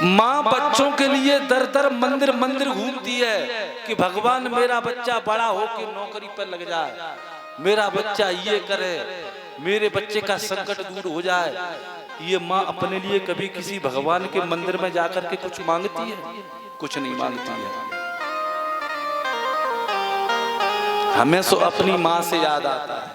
माँ बच्चों के लिए दर दर मंदिर मंदिर घूमती है कि भगवान मेरा बच्चा बड़ा हो के नौकरी पर लग जाए, मेरा बच्चा ये करे, मेरे बच्चे का संकट दूर हो जाए। ये माँ अपने लिए कभी किसी भगवान के मंदिर में जाकर के कुछ मांगती है? कुछ नहीं मांगती है। हमें तो अपनी माँ से याद आता है,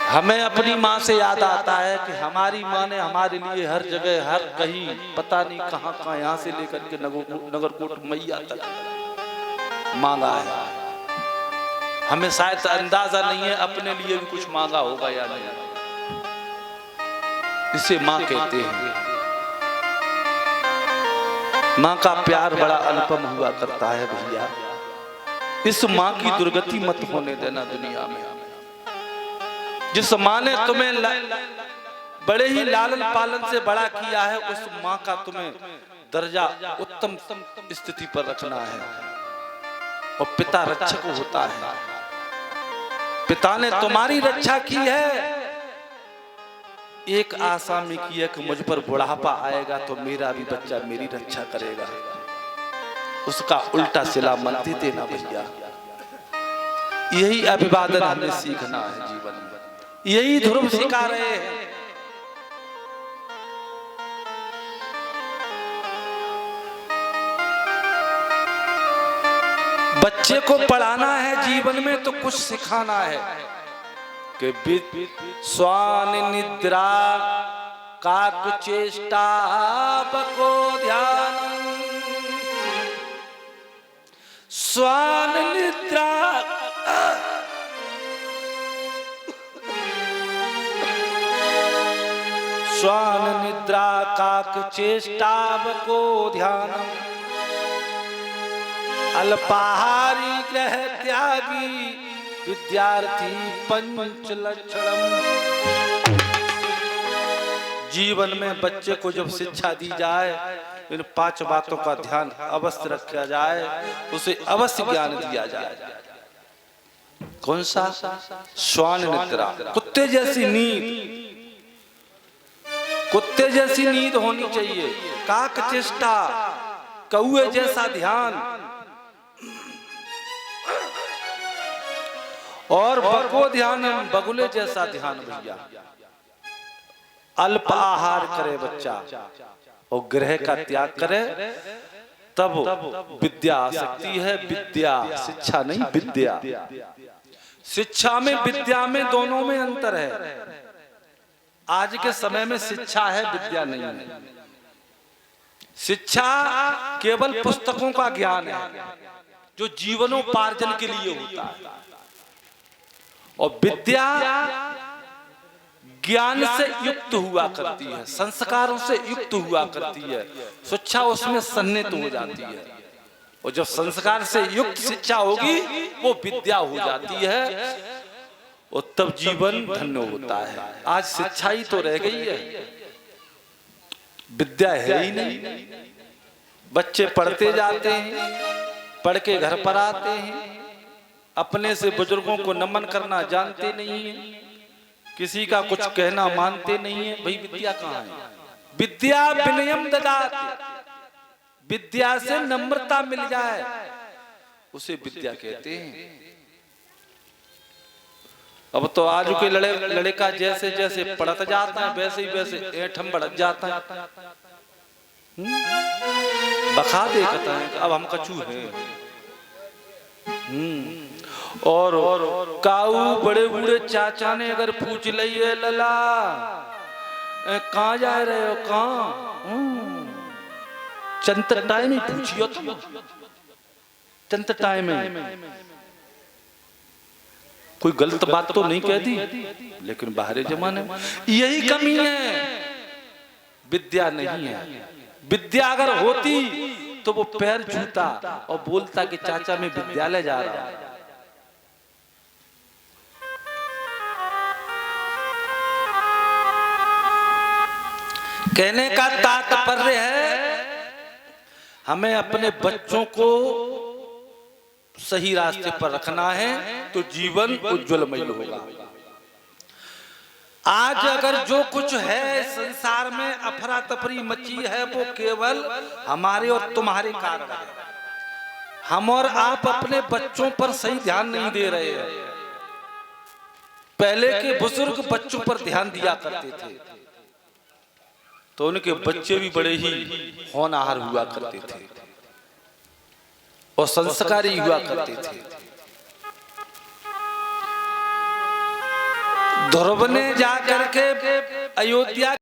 हमें अपनी माँ से याद आता है कि हमारी माँ ने हमारे लिए हर जगह, हर कहीं, पता नहीं कहाँ कहाँ, यहाँ से लेकर के नगरकोट मैया तक मांगा है। हमें शायद अंदाजा नहीं है अपने लिए भी कुछ मांगा होगा या नहीं। इसे माँ कहते हैं। माँ का प्यार बड़ा अनुपम हुआ करता है भैया। इस माँ की दुर्गति मत होने देना दुनिया में। जिस माँ ने तुम्हें बड़े ही लालन पालन से बड़ा किया है, उस माँ का तुम्हें दर्जा उत्तम स्थिति पर रखना है। और पिता रक्षक होता है। पिता ने तुम्हारी रक्षा की है, एक आशा में की है कि मुझ पर बुढ़ापा आएगा तो मेरा भी बच्चा मेरी रक्षा करेगा। उसका उल्टा सिला मत देना भैया। यही अभिवादन हमें सीखना है जीवन में, यही ध्रुव सिखा रहे हैं। बच्चे को पढ़ाना है जीवन में तो कुछ सिखाना है कि स्वान निद्रा काकुचेष्टा बको ध्यान। स्वान निद्रा स्वान निद्रा काकुचेष्टा बको ध्यान। अल्पाहारी ग्रह त्यागी विद्यार्थी पंच लक्षणम। जीवन में बच्चे को जब शिक्षा दी जाए, इन 5 बातों का ध्यान अवश्य रखा जाए, उसे अवश्य ज्ञान दिया जाए। कौन सा? श्वान निद्रा, कुत्ते जैसी नींद, कुत्ते जैसी नींद होनी चाहिए। काक चेष्टा, कौए जैसा ध्यान। और बको ध्यान, बगुले जैसा ध्यान भैया। अल्प आहार करे बच्चा और ग्रह का त्याग करे, तब विद्या आ सकती है। विद्या शिक्षा नहीं, विद्या। शिक्षा में विद्या में दोनों में अंतर है। आज के समय में शिक्षा है, विद्या नहीं है। शिक्षा केवल पुस्तकों का ज्ञान है जो जीवनोपार्जन के लिए होता है, और विद्या ज्ञान से युक्त हुआ करती है, संस्कारों से युक्त हुआ करती है। शिक्षा उसमें सन्निहित हो जाती है, और जब संस्कार से युक्त शिक्षा होगी वो विद्या हो जाती है, और तब जीवन धन्य होता है। आज शिक्षा ही तो रह गई है, विद्या है ही नहीं। बच्चे पढ़ते जाते हैं, पढ़ के घर पर आते हैं, अपने से बुजुर्गों को नमन करना जानते नहीं है, किसी का कुछ कहना मानते नहीं है। भाई विद्या कहाँ है? विद्या विनयम ददाति, विद्या से नम्रता मिल जाए उसे विद्या कहते हैं। अब तो आज के लड़का जैसे जैसे पढ़ता जाता है वैसे ही वैसे ऐठम बढ़ जाता है। बखा दे कहता है अब हम कछू है। और काऊ बड़े बूढ़े चाचा ने अगर पूछ लिये लला कहाँ जा रहे हो, कहाँ? चंत टाइम ही पूछियो तुम, चंत टाइम में कोई गलत बात तो नहीं कहती, लेकिन बाहरी जमाने में यही कमी है, विद्या नहीं है। विद्या अगर होती तो वो पैर छूता और बोलता कि चाचा मैं विद्यालय जा रहा हूं। कहने का तात्पर्य है हमें अपने बच्चों को सही रास्ते पर रखना है तो जीवन उज्जवलमय होगा। आज अगर जो कुछ है संसार में अफरा तफरी मची है वो केवल हमारे और तुम्हारे कारण है। हम और आप अपने बच्चों पर सही ध्यान नहीं दे रहे हैं। पहले के बुजुर्ग बच्चों पर ध्यान दिया करते थे तो उनके बच्चे भी बड़े ही होनहार हुआ करते थे और संस्कारी हुआ करते थे। ध्रुव ने जाकर के अयोध्या